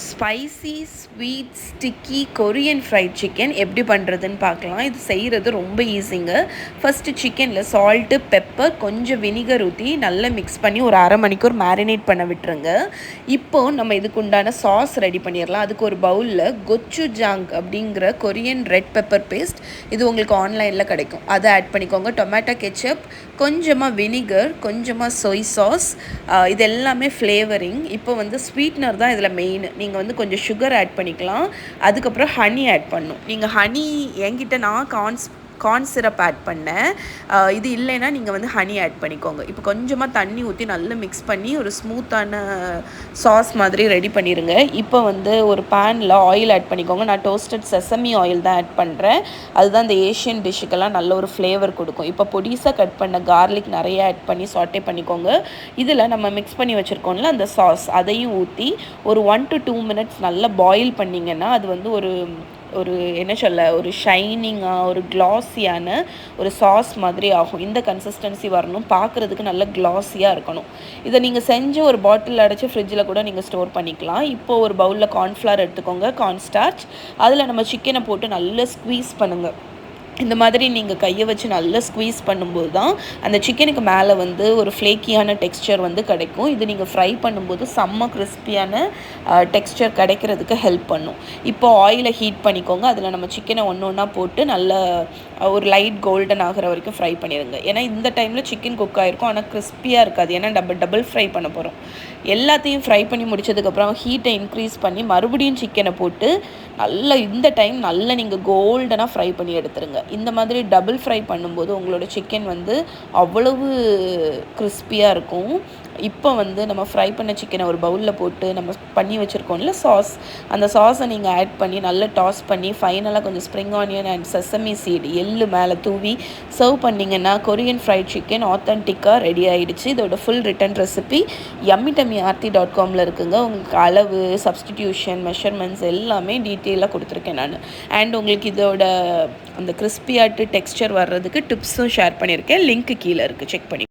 Spicy sweet sticky Korean fried chicken எப்படி பண்ணுறதுன்னு பார்க்கலாம். இது செய்கிறது ரொம்ப ஈஸிங்க. ஃபஸ்ட்டு சிக்கனில் சால்ட்டு, பெப்பர், கொஞ்சம் வினிகர் ஊற்றி நல்லா மிக்ஸ் பண்ணி ஒரு அரை மணிக்கூர் மேரினேட் பண்ண விட்டுருங்க. இப்போது நம்ம இதுக்கு உண்டான சாஸ் ரெடி பண்ணிடலாம். அதுக்கு ஒரு பவுலில் கொச்சுஜாங் அப்படிங்கிற கொரியன் ரெட் பெப்பர் பேஸ்ட், இது உங்களுக்கு ஆன்லைனில் கிடைக்கும், அதை ஆட் பண்ணிக்கோங்க. டொமேட்டோ கெச்சப், கொஞ்சமாக வினிகர், கொஞ்சமாக சொய் சாஸ், இது எல்லாமே ஃப்ளேவரிங். இப்போ வந்து ஸ்வீட்னர் தான் இதில் மெயின். நீங்கள் வந்து கொஞ்சம் சுகர் ஆட் பண்ணிக்கலாம். அதுக்கப்புறம் ஹனி ஆட் பண்ணணும். நீங்கள் ஹனி என்கிட்ட நான் கார்ன் சிரப் ஆட் பண்ணேன். இது இல்லைன்னா நீங்கள் வந்து ஹனி ஆட் பண்ணிக்கோங்க. இப்போ கொஞ்சமாக தண்ணி ஊற்றி நல்லா மிக்ஸ் பண்ணி ஒரு ஸ்மூத்தான சாஸ் மாதிரி ரெடி பண்ணிடுங்க. இப்போ வந்து ஒரு பேனில் ஆயில் ஆட் பண்ணிக்கோங்க. நான் டோஸ்டட் செசமி ஆயில் தான் ஆட் பண்ணுறேன். அதுதான் இந்த ஏஷியன் டிஷ்ஷுக்கெல்லாம் நல்ல ஒரு ஃப்ளேவர் கொடுக்கும். இப்போ பொடிசாக கட் பண்ண கார்லிக் நிறைய ஆட் பண்ணி சாட்டே பண்ணிக்கோங்க. இதில் நம்ம மிக்ஸ் பண்ணி வச்சுருக்கோம்ல அந்த சாஸ், அதையும் ஊற்றி ஒரு 1 to 2 minutes நல்லா பாயில் பண்ணிங்கன்னா அது வந்து ஒரு என்ன சொல்ல, ஒரு ஷைனிங்காக ஒரு கிளாஸியான ஒரு சாஸ் மாதிரி ஆகும். இந்த கன்சிஸ்டன்சி வரணும், பார்க்குறதுக்கு நல்ல கிளாஸியாக இருக்கணும். இதை நீங்கள் செஞ்சு ஒரு பாட்டில் அடைச்சி ஃப்ரிட்ஜில் கூட நீங்கள் ஸ்டோர் பண்ணிக்கலாம். இப்போது ஒரு பவுலில் கார்ன்ஃப்ளவர் எடுத்துக்கோங்க, கார்ன்ஸ்டார்ச், அதில் நம்ம சிக்கனை போட்டு நல்லா ஸ்க்வீஸ் பண்ணுங்கள். இந்த மாதிரி நீங்கள் கையை வச்சு நல்லா ஸ்க்வீஸ் பண்ணும்போது தான் அந்த சிக்கனுக்கு மேலே வந்து ஒரு ஃப்ளேக்கியான டெக்ஸ்சர் வந்து கிடைக்கும். இது நீங்கள் ஃப்ரை பண்ணும்போது செம்ம கிறிஸ்பியான டெக்ஸ்சர் கிடைக்கிறதுக்கு ஹெல்ப் பண்ணும். இப்போ ஆயிலை ஹீட் பண்ணிக்கோங்க. அதில் நம்ம சிக்கனை ஒன்று ஒன்றா போட்டு நல்லா ஒரு லைட் கோல்டன் ஆகிற வரைக்கும் ஃப்ரை பண்ணிடுங்க. ஏன்னா இந்த டைமில் சிக்கன் குக் ஆகிருக்கும், ஆனால் கிறிஸ்பியாக இருக்காது. ஏன்னா டபுள் ஃப்ரை பண்ண போகிறோம். எல்லாத்தையும் ஃப்ரை பண்ணி முடிச்சதுக்கப்புறம் ஹீட்டை இன்க்ரீஸ் பண்ணி மறுபடியும் சிக்கனை போட்டு நல்லா இந்த டைம் நல்லா நீங்கள் கோல்டனாக ஃப்ரை பண்ணி எடுத்துருங்க. இந்த மாதிரி டபுள் ஃப்ரை பண்ணும்போது உங்களோட சிக்கன் வந்து அவ்வளவு கிறிஸ்பியாக இருக்கும். இப்போ வந்து நம்ம ஃப்ரை பண்ண சிக்கனை ஒரு பவுலில் போட்டு நம்ம பண்ணி வச்சுருக்கோம்ல சாஸ், அந்த சாஸை நீங்கள் ஆட் பண்ணி நல்லா டாஸ் பண்ணி ஃபைனலாக கொஞ்சம் spring onion and sesame seed எள்ளு மேலே தூவி சர்வ் பண்ணிங்கன்னா கொரியன் ஃப்ரைட் சிக்கன் ஆத்தென்டிக்காக ரெடி ஆகிடுச்சு. இதோட ஃபுல் ரிட்டன் ரெசிபி yummy.aarthi.comல இருக்குங்க. உங்களுக்கு அளவு, சப்ஸ்டிடியூஷன், மெஷர்மெண்ட்ஸ் எல்லாமே டீட்டெயிலாக கொடுத்துருக்கேன் நான். அண்ட் உங்களுக்கு இதோட அந்த கிறிஸ்பியாட்டு டெக்ஸ்சர் வர்றதுக்கு டிப்ஸும் ஷேர் பண்ணியிருக்கேன். லிங்க் கீழே இருக்குது, செக் பண்ணி